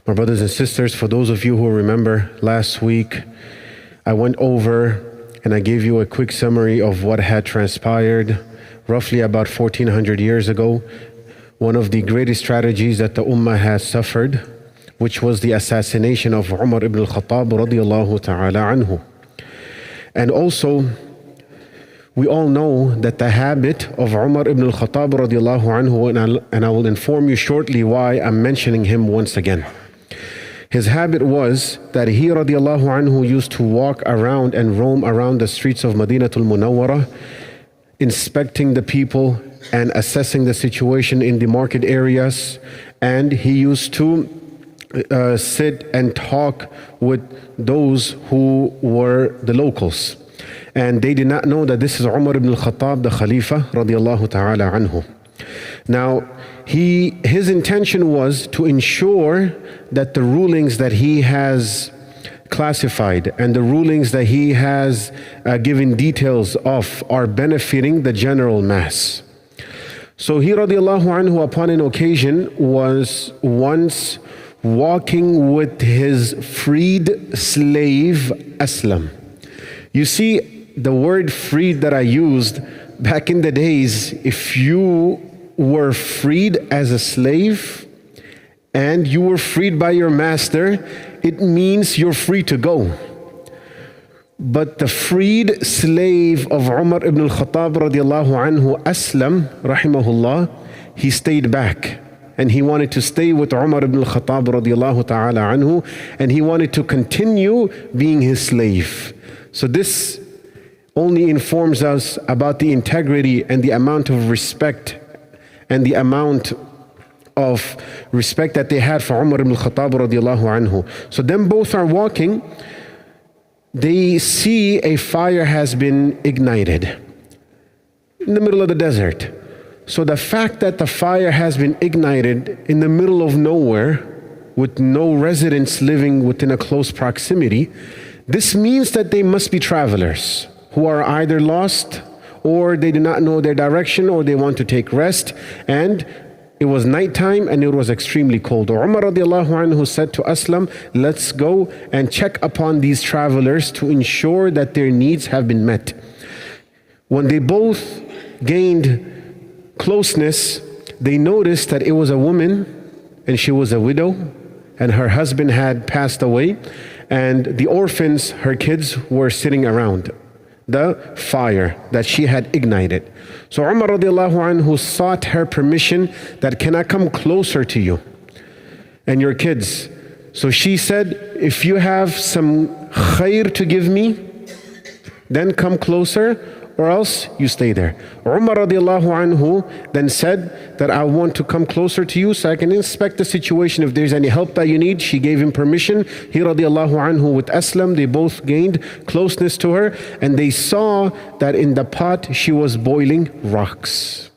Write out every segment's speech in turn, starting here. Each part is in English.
My brothers and sisters, for those of you who remember last week, I went over and I gave you a quick summary of what had transpired roughly about 1400 years ago. One of the greatest tragedies that the Ummah has suffered, which was the assassination of Umar ibn al-Khattab radiyallahu ta'ala anhu. And also, we all know that the habit of Umar ibn al-Khattab radiyallahu anhu, and I will inform you shortly why I'm mentioning him once again. His habit was that he radiyallahu anhu used to walk around and roam around the streets of Madinatul Munawwarah, inspecting the people and assessing the situation in the market areas. And he used to sit and talk with those who were the locals. And they did not know that this is Umar ibn al-Khattab, the Khalifa radiyallahu ta'ala anhu. Now, his intention was to ensure that the rulings that he has classified and the rulings that he has given details of are benefiting the general mass. So he radiallahu anhu upon an occasion was once walking with his freed slave Aslam. You see, the word freed that I used back in the days, if you were freed as a slave and you were freed by your master, it means you're free to go. But the freed slave of Umar ibn al-Khattab radiallahu anhu, Aslam rahimahullah, he stayed back and he wanted to stay with Umar ibn al-Khattab radiallahu ta'ala anhu, and he wanted to continue being his slave. So this only informs us about the integrity and the amount of respect and the amount of respect that they had for Umar ibn al-Khattab radiallahu anhu. So them both are walking. They see a fire has been ignited in the middle of the desert. So the fact that the fire has been ignited in the middle of nowhere with no residents living within a close proximity, this means that they must be travelers who are either lost or they do not know their direction or they want to take rest. And it was nighttime and it was extremely cold. Umar radiallahu anhu said to Aslam, let's go and check upon these travelers to ensure that their needs have been met. When they both gained closeness, they noticed that it was a woman and she was a widow and her husband had passed away, and the orphans, her kids, were sitting around the fire that she had ignited. So Umar radiallahu anhu sought her permission that, can I come closer to you and your kids? So she said, if you have some khair to give me, then come closer, or else you stay there. Umar radiallahu anhu then said that I want to come closer to you so I can inspect the situation. If there's any help that you need, she gave him permission. He radiallahu anhu with Aslam, they both gained closeness to her, and they saw that in the pot she was boiling rocks.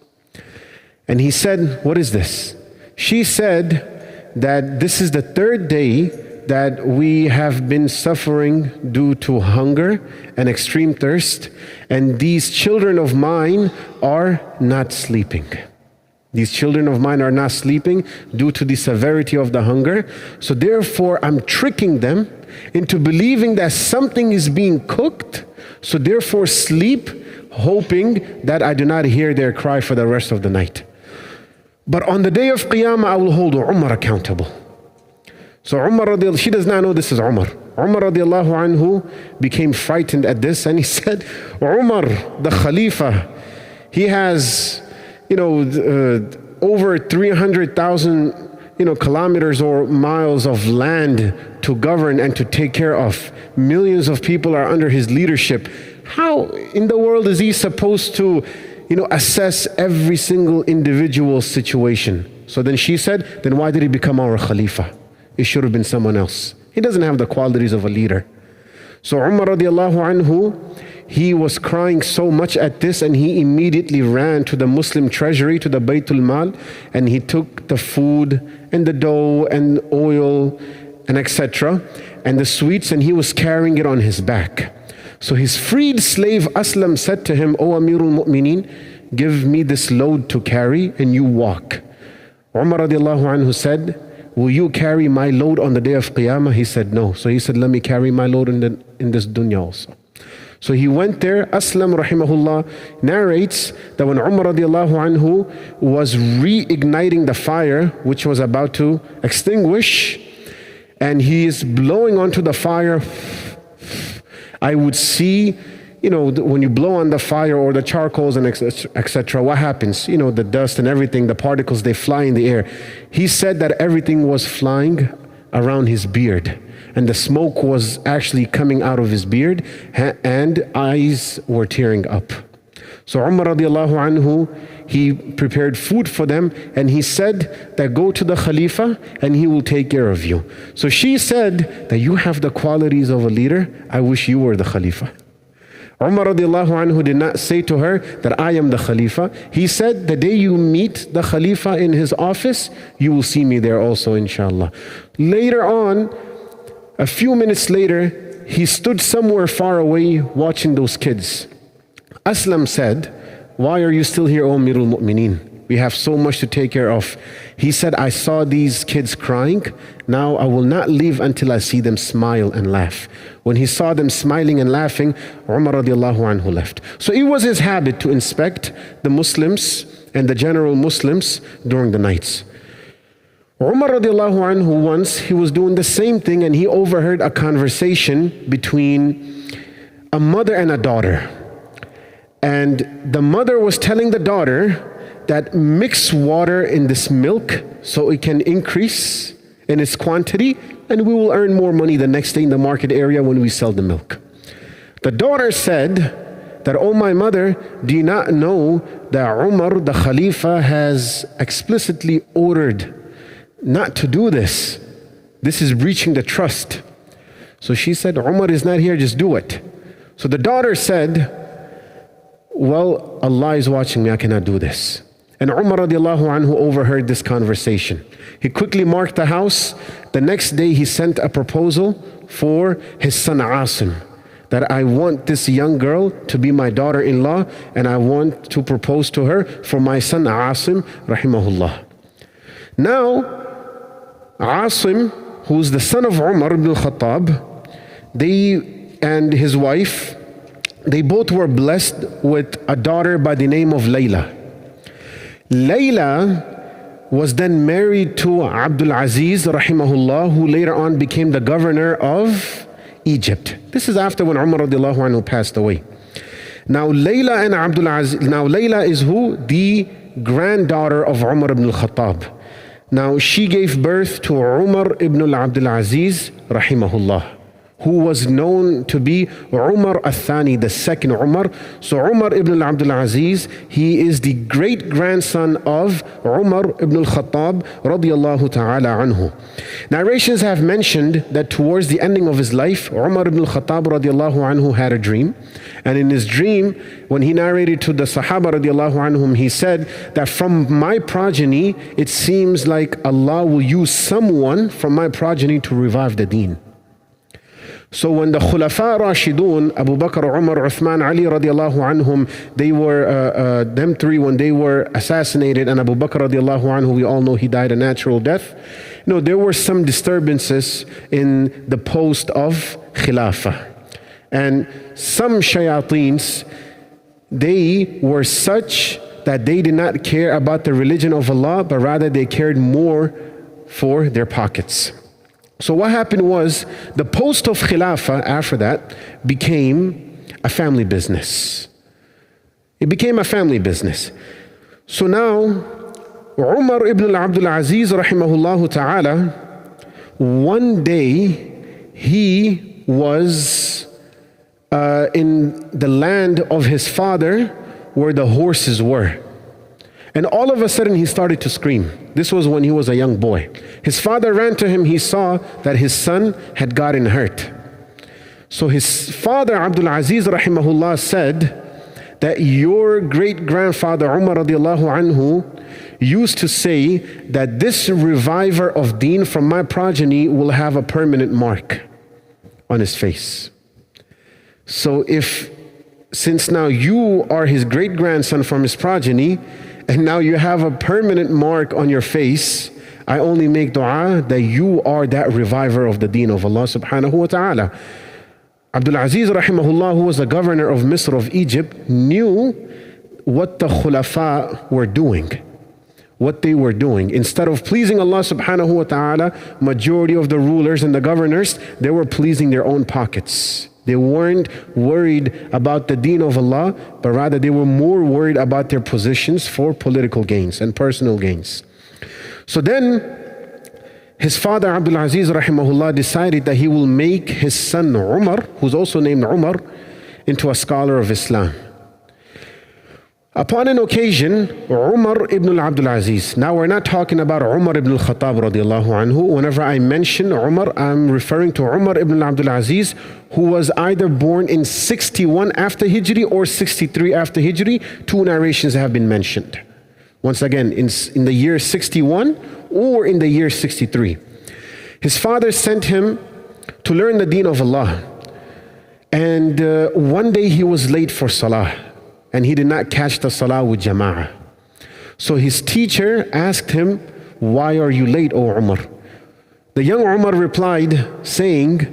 And he said, what is this? She said that this is the third day that we have been suffering due to hunger and extreme thirst, and these children of mine are not sleeping. These children of mine are not sleeping due to the severity of the hunger. So therefore I'm tricking them into believing that something is being cooked, so therefore sleep, hoping that I do not hear their cry for the rest of the night. But on the day of Qiyamah I will hold Umar accountable. So Umar radiallahu, she does not know this is Umar. Umar radiallahu anhu became frightened at this, and he said, Umar, the Khalifa, he has, over 300,000, kilometers or miles of land to govern and to take care of. Millions of people are under his leadership. How in the world is he supposed to, assess every single individual situation? So then she said, then why did he become our Khalifa? It should have been someone else. He doesn't have the qualities of a leader. So Umar radiallahu anhu, he was crying so much at this, and he immediately ran to the Muslim treasury, to the Baytul Mal, and he took the food and the dough and oil and etc. and the sweets, and he was carrying it on his back. So his freed slave Aslam said to him, O Amirul Mu'mineen, give me this load to carry and you walk. Umar radiallahu anhu said, will you carry my load on the day of Qiyamah? He said, no. So he said, let me carry my load in this dunya also. So he went there. Aslam rahimahullah narrates that when Umar radiallahu anhu was reigniting the fire, which was about to extinguish, and he is blowing onto the fire, I would see, when you blow on the fire or the charcoals and etc., what happens? The dust and everything, the particles, they fly in the air. He said that everything was flying around his beard, and the smoke was actually coming out of his beard, and eyes were tearing up. So Umar radiallahu anhu, he prepared food for them, and he said that go to the Khalifa and he will take care of you. So she said that you have the qualities of a leader. I wish you were the Khalifa. Umar radiallahu anhu did not say to her that I am the Khalifa. He said the day you meet the Khalifa in his office, you will see me there also, inshallah. Later on, a few minutes later, he stood somewhere far away watching those kids. Aslam said, why are you still here, O Amirul Mu'mineen? We have so much to take care of. He said, I saw these kids crying. Now I will not leave until I see them smile and laugh. When he saw them smiling and laughing, Umar radiallahu anhu left. So it was his habit to inspect the Muslims and the general Muslims during the nights. Umar radiallahu anhu, once he was doing the same thing, and he overheard a conversation between a mother and a daughter. And the mother was telling the daughter that mix water in this milk so it can increase in its quantity, and we will earn more money the next day in the market area when we sell the milk. The daughter said that, oh my mother, do you not know that Umar, the Khalifa, has explicitly ordered not to do this? This is breaching the trust. So she said, Umar is not here, just do it. So the daughter said, well, Allah is watching me, I cannot do this. And Umar radiallahu anhu overheard this conversation. He quickly marked the house. The next day he sent a proposal for his son Asim, that I want this young girl to be my daughter-in-law, and I want to propose to her for my son Asim rahimahullah. Now, Asim, who's the son of Umar ibn al-Khattab, and his wife, they both were blessed with a daughter by the name of Layla. Layla was then married to Abdul Aziz rahimahullah, who later on became the governor of Egypt. This is after when Umar radiallahu anhu passed away. Now Layla and Abdul Aziz, now Layla is who? The granddaughter of Umar ibn al-Khattab. Now she gave birth to Umar ibn Abdul Aziz rahimahullah, who was known to be Umar al-Thani, the second Umar. So Umar ibn Abdul Aziz, he is the great-grandson of Umar ibn al-Khattab radiyallahu ta'ala anhu. Narrations have mentioned that towards the ending of his life, Umar ibn al-Khattab radiyallahu anhu had a dream. And in his dream, when he narrated to the Sahaba radiyallahu anhum, he said that from my progeny, it seems like Allah will use someone from my progeny to revive the deen. So when the Khulafa Rashidun, Abu Bakr, Umar, Uthman, Ali radiallahu anhum, they were, them three, when they were assassinated, and Abu Bakr radiallahu anhu, we all know he died a natural death. There were some disturbances in the post of Khilafah. And some shayateens, they were such that they did not care about the religion of Allah, but rather they cared more for their pockets. So what happened was, the post of Khilafah after that became a family business. It became a family business. So now, Umar ibn Abdul Aziz rahimahullah ta'ala, one day he was in the land of his father where the horses were. And all of a sudden he started to scream. This was when he was a young boy. His father ran to him. He saw that his son had gotten hurt. So his father, Abdul Aziz rahimahullah, said that your great-grandfather Umar radiallahu anhu used to say that this reviver of deen from my progeny will have a permanent mark on his face. So since now you are his great-grandson from his progeny, and now you have a permanent mark on your face, I only make dua that you are that reviver of the deen of Allah subhanahu wa ta'ala. Abdul Aziz rahimahullah, who was the governor of Misr of Egypt, knew what the khulafa were doing. What they were doing. Instead of pleasing Allah subhanahu wa ta'ala, majority of the rulers and the governors, they were pleasing their own pockets. They weren't worried about the deen of Allah, but rather they were more worried about their positions for political gains and personal gains. So then, his father Abdul Aziz rahimahullah decided that he will make his son Umar, who's also named Umar, into a scholar of Islam. Upon an occasion, Umar ibn Abdul Aziz. Now we're not talking about Umar ibn al-Khattab radiallahu anhu. Whenever I mention Umar, I'm referring to Umar ibn Abdul Aziz, who was either born in 61 after Hijri or 63 after Hijri. Two narrations have been mentioned. Once again, in the year 61 or in the year 63. His father sent him to learn the deen of Allah. And one day he was late for salah. And he did not catch the salah with jama'ah. So his teacher asked him, "Why are you late, O Umar?" The young Umar replied, saying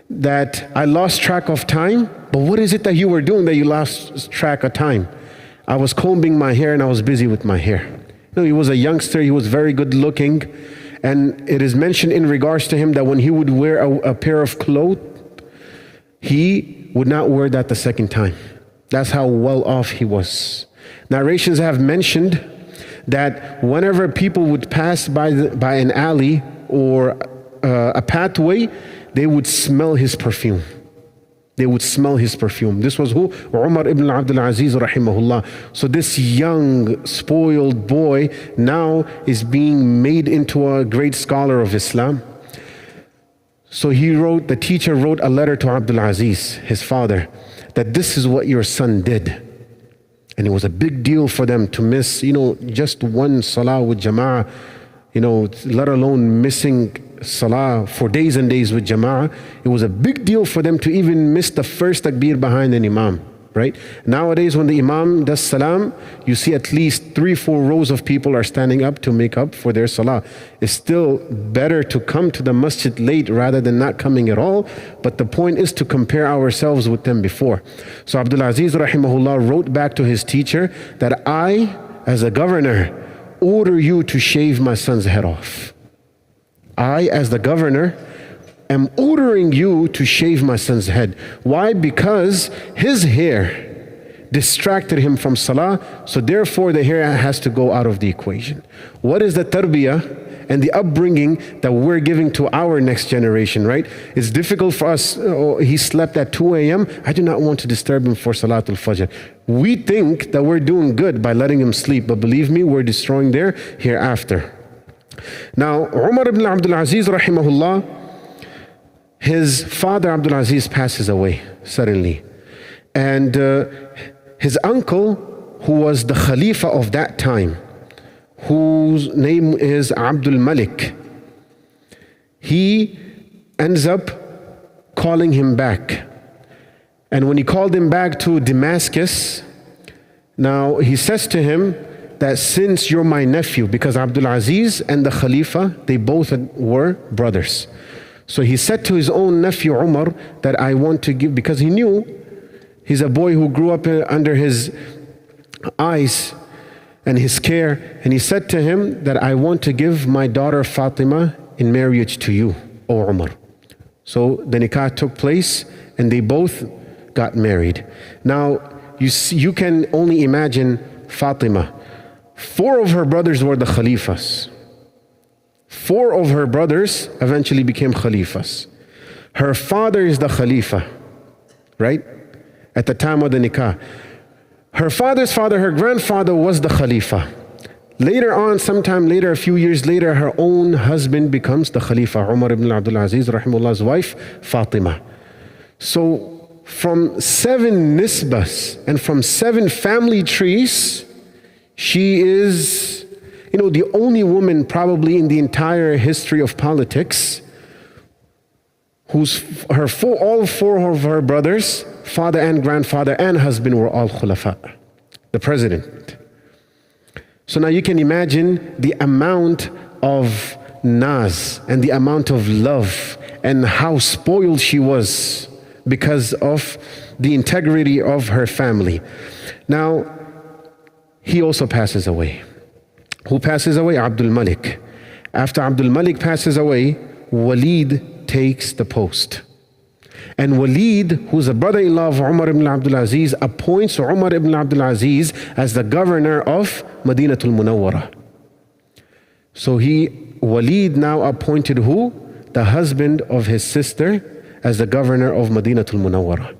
that, "I lost track of time." "But what is it that you were doing that you lost track of time?" "I was combing my hair and I was busy with my hair." No, he was a youngster, he was very good looking. And it is mentioned in regards to him that when he would wear a pair of clothes, he would not wear that the second time. That's how well off he was. Narrations have mentioned that whenever people would pass by an alley or a pathway, they would smell his perfume. They would smell his perfume. This was who? Umar ibn Abdul Aziz rahimahullah. So this young, spoiled boy now is being made into a great scholar of Islam. So the teacher wrote a letter to Abdul Aziz, his father, that this is what your son did. And it was a big deal for them to miss, just one salah with jama'ah, let alone missing salah for days and days with jama'ah. It was a big deal for them to even miss the first takbir behind an imam, right? Nowadays when the imam does salam, you see at least 3-4 rows of people are standing up to make up for their salah. It's still better to come to the masjid late rather than not coming at all, but the point is to compare ourselves with them before. So Abdul Aziz rahimahullah wrote back to his teacher that I, as a governor, order you to shave my son's head off. I, as the governor, am ordering you to shave my son's head. Why? Because his hair distracted him from salah, so therefore the hair has to go out of the equation. What is the tarbiyah and the upbringing that we're giving to our next generation, right? It's difficult for us. He slept at 2 a.m. I do not want to disturb him for Salatul Fajr. We think that we're doing good by letting him sleep, but believe me, we're destroying their hereafter. Now, Umar ibn Abdul Aziz rahimahullah, his father Abdul Aziz passes away suddenly. And his uncle, who was the Khalifa of that time, whose name is Abdul Malik, he ends up calling him back. And when he called him back to Damascus, now he says to him that since you're my nephew, because Abdul Aziz and the Khalifa, they both were brothers. So he said to his own nephew Umar that I want to give, because he knew he's a boy who grew up under his eyes and his care, and he said to him that I want to give my daughter Fatima in marriage to you, O Umar. So the nikah took place and they both got married. Now you can only imagine Fatima. 4 of her brothers were the Khalifas. 4 of her brothers eventually became Khalifas. Her father is the Khalifa, right? At the time of the nikah. Her father's father, her grandfather, was the Khalifa. Later on, sometime later, a few years later, her own husband becomes the Khalifa, Umar ibn Abdul Aziz, rahimullah's wife, Fatima. So from 7 nisbas and from 7 family trees, she is, the only woman probably in the entire history of politics all 4 of her brothers, father and grandfather and husband, were all khulafa, the president. So now you can imagine the amount of naz and the amount of love and how spoiled she was because of the integrity of her family. Now, he also passes away. Who passes away? Abdul Malik. After Abdul Malik passes away, Walid takes the post. And Walid, who's a brother-in-law of Umar ibn Abdul Aziz, appoints Umar ibn Abdul Aziz as the governor of Madinatul Munawwara. So Walid now appointed who? The husband of his sister as the governor of Madinatul Munawwara.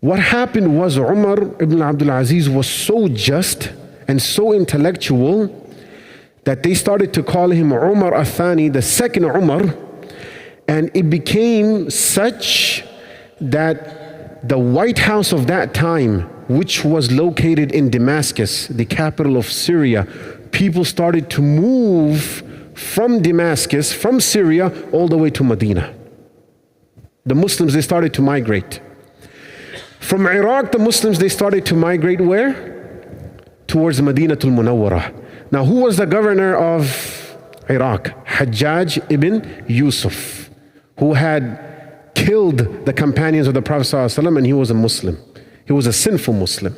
What happened was Umar ibn Abdul Aziz was so just and so intellectual that they started to call him Umar Athani, the second Umar, and it became such that the White House of that time, which was located in Damascus, the capital of Syria, people started to move from Damascus, from Syria, all the way to Medina. The Muslims, they started to migrate. From Iraq, the Muslims, they started to migrate where? Towards Madinatul Munawwara. Now, who was the governor of Iraq? Hajjaj ibn Yusuf, who had killed the companions of the Prophet ﷺ, and he was a Muslim. He was a sinful Muslim.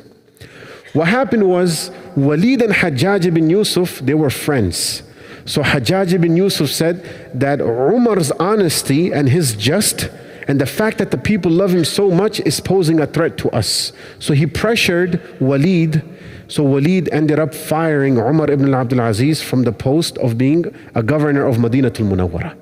What happened was, Walid and Hajjaj ibn Yusuf, they were friends. So Hajjaj ibn Yusuf said that Umar's honesty and his just and the fact that the people love him so much is posing a threat to us. So he pressured Walid. So Walid ended up firing Umar ibn Abdul Aziz from the post of being a governor of Madinatul Munawwara.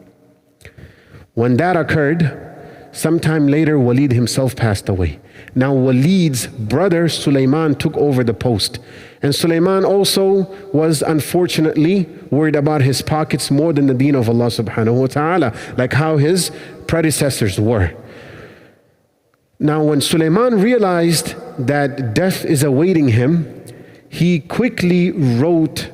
When that occurred, sometime later Walid himself passed away. Now Walid's brother Sulaiman took over the post. And Sulaiman also was unfortunately worried about his pockets more than the deen of Allah subhanahu wa ta'ala, like how his predecessors were. Now when Sulaiman realized that death is awaiting him, he quickly wrote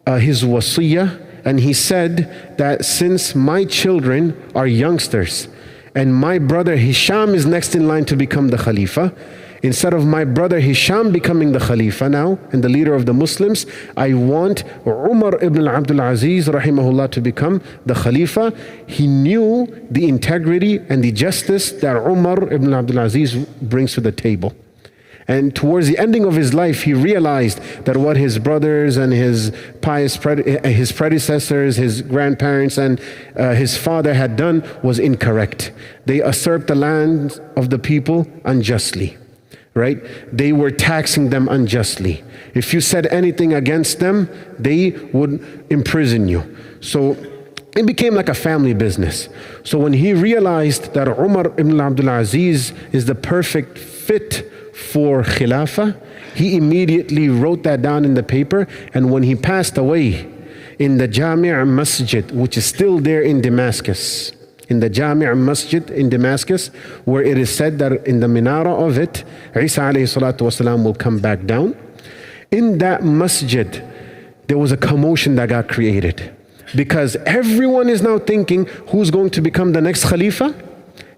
his wasiyah, and he said that since my children are youngsters and my brother Hisham is next in line to become the Khalifa, instead of my brother Hisham becoming the Khalifa now and the leader of the Muslims, I want Umar ibn Abdul Aziz rahimahullah to become the Khalifa. He knew the integrity and the justice that Umar ibn Abdul Aziz brings to the table. And towards the ending of his life, he realized that what his brothers and his predecessors, his grandparents and his father had done was incorrect. They usurped the land of the people unjustly, right? They were taxing them unjustly. If you said anything against them, they would imprison you. So it became like a family business. So when he realized that Umar ibn Abdul Aziz is the perfect fit for Khilafah, he immediately wrote that down in the paper. And when he passed away in the Jami' Masjid, which is still there in Damascus, in the Jami' Masjid in Damascus, where it is said that in the minara of it, Isa alayhi salatu wasalam will come back down. In that masjid, there was a commotion that got created because everyone is now thinking, who's going to become the next Khalifa?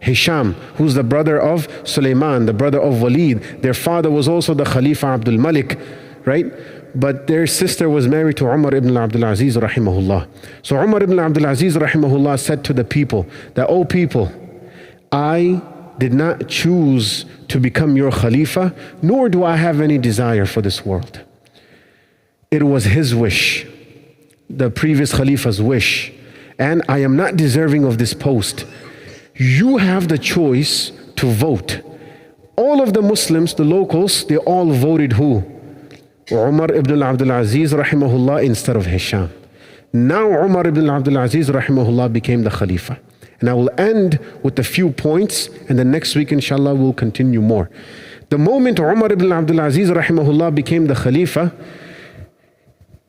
Hisham, who's the brother of Sulaiman, the brother of Walid. Their father was also the Khalifa Abdul Malik, right? But their sister was married to Umar ibn Abdul Aziz rahimahullah. So Umar ibn Abdul Aziz rahimahullah said to the people that, "O people, I did not choose to become your Khalifa, nor do I have any desire for this world. It was his wish, the previous Khalifa's wish, and I am not deserving of this post. You have the choice to vote." All of the Muslims, the locals, they all voted who? Umar ibn Abdul Aziz rahimahullah instead of Hisham. Now Umar ibn Abdul Aziz rahimahullah became the Khalifa. And I will end with a few points, and the next week inshallah we'll continue more. The moment Umar ibn Abdul Aziz rahimahullah became the Khalifa,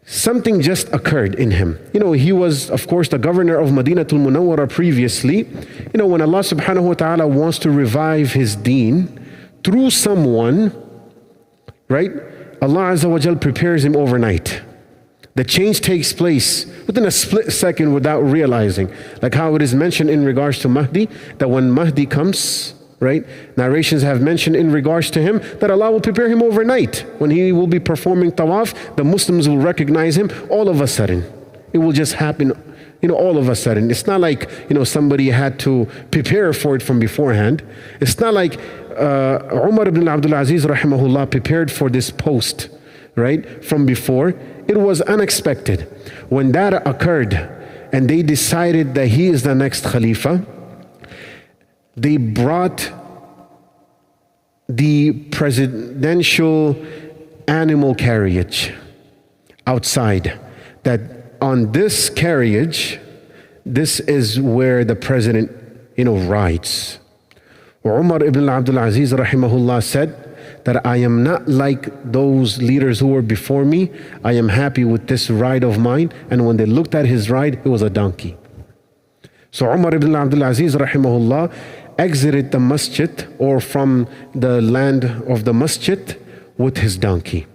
something just occurred in him. You know, he was, of course, the governor of Madinatul Munawwara previously. You know, when Allah subhanahu wa ta'ala wants to revive his deen through someone, right? Allah Azza wa Jal prepares him overnight. The change takes place within a split second without realizing. Like how it is mentioned in regards to Mahdi, that when Mahdi comes, right? Narrations have mentioned in regards to him that Allah will prepare him overnight. When he will be performing tawaf, the Muslims will recognize him all of a sudden. It will just happen, all of a sudden. It's not like, somebody had to prepare for it from beforehand. It's not like Umar ibn Abdul Aziz rahimahullah prepared for this post, right, from before. It was unexpected. When that occurred and they decided that he is the next Khalifa, they brought the presidential animal carriage outside. That on this carriage, this is where the president, rides. Umar ibn Abdul Aziz rahimahullah said that I am not like those leaders who were before me. I am happy with this ride of mine. And when they looked at his ride, it was a donkey. So Umar ibn Abdul Aziz rahimahullah exited the masjid, or from the land of the masjid, with his donkey.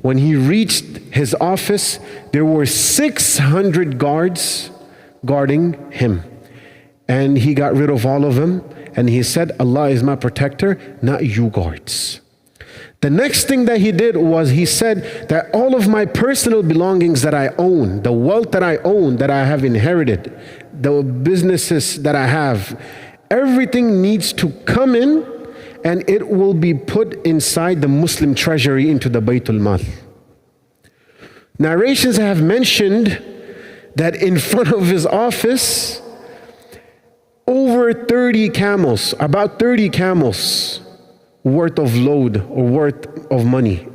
When he reached his office, there were 600 guards guarding him. And he got rid of all of them. And he said, Allah is my protector, not you guards. The next thing that he did was he said that all of my personal belongings that I own, the wealth that I own, that I have inherited, the businesses that I have, everything needs to come in, and it will be put inside the Muslim treasury into the Baytul Mal. Narrations have mentioned that in front of his office, over 30 camels, about 30 camels worth of load or worth of money,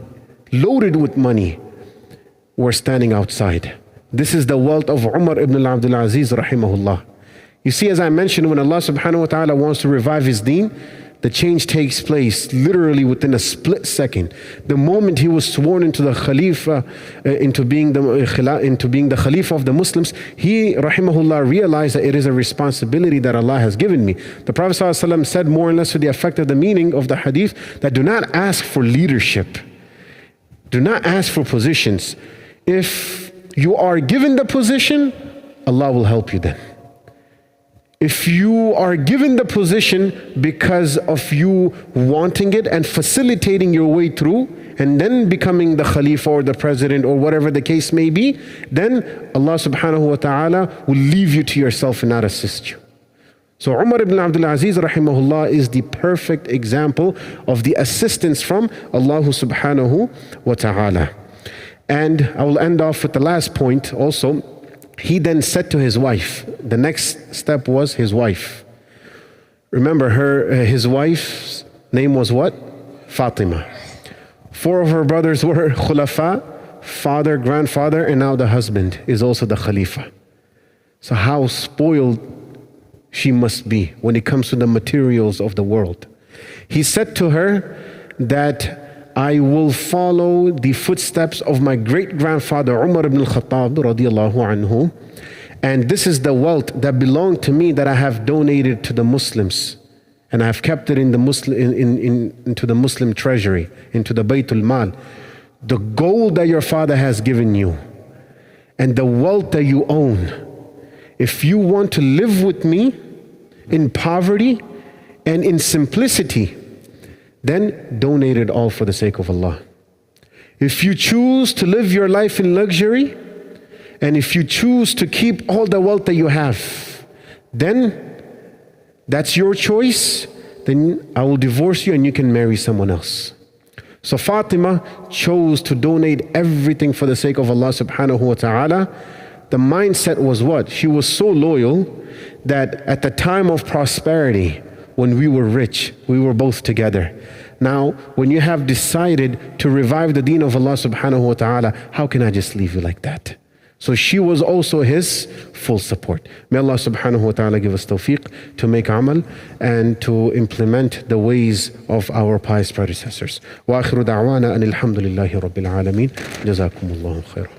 loaded with money, were standing outside. This is the wealth of Umar ibn Abdul Aziz rahimahullah. You see, as I mentioned, when Allah subhanahu wa ta'ala wants to revive his deen, the change takes place literally within a split second. The moment he was sworn into the Khalifa, into being the Khalifa of the Muslims, he, rahimahullah, realized that it is a responsibility that Allah has given me. The Prophet ﷺ said, more or less to the effect of the meaning of the hadith, that do not ask for leadership. Do not ask for positions. If you are given the position, Allah will help you then. If you are given the position because of you wanting it and facilitating your way through, and then becoming the Khalifa or the President or whatever the case may be, then Allah subhanahu wa ta'ala will leave you to yourself and not assist you. So Umar ibn Abdul Aziz rahimahullah is the perfect example of the assistance from Allah subhanahu wa ta'ala. And I will end off with the last point also. He then said to his wife, the next step was his wife. Remember, his wife's name was what? Fatima. 4 of her brothers were Khulafa, father, grandfather, and now the husband is also the Khalifa. So how spoiled she must be when it comes to the materials of the world. He said to her that I will follow the footsteps of my great-grandfather Umar ibn al-Khattab radiyallahu anhu, and this is the wealth that belonged to me that I have donated to the Muslims, and I have kept it in the into the Muslim treasury, into the Baytul Mal. The gold that your father has given you and the wealth that you own, if you want to live with me in poverty and in simplicity, then donate it all for the sake of Allah. If you choose to live your life in luxury, and if you choose to keep all the wealth that you have, then that's your choice. Then I will divorce you and you can marry someone else. So Fatima chose to donate everything for the sake of Allah subhanahu wa ta'ala. The mindset was what? She was so loyal that at the time of prosperity, when we were rich, we were both together. Now, when you have decided to revive the deen of Allah subhanahu wa ta'ala, how can I just leave you like that? So she was also his full support. May Allah subhanahu wa ta'ala give us tawfiq to make amal and to implement the ways of our pious predecessors. Wa akhiru da'wana anil hamdulillahi rabbil alameen. Jazakumullahu khairan.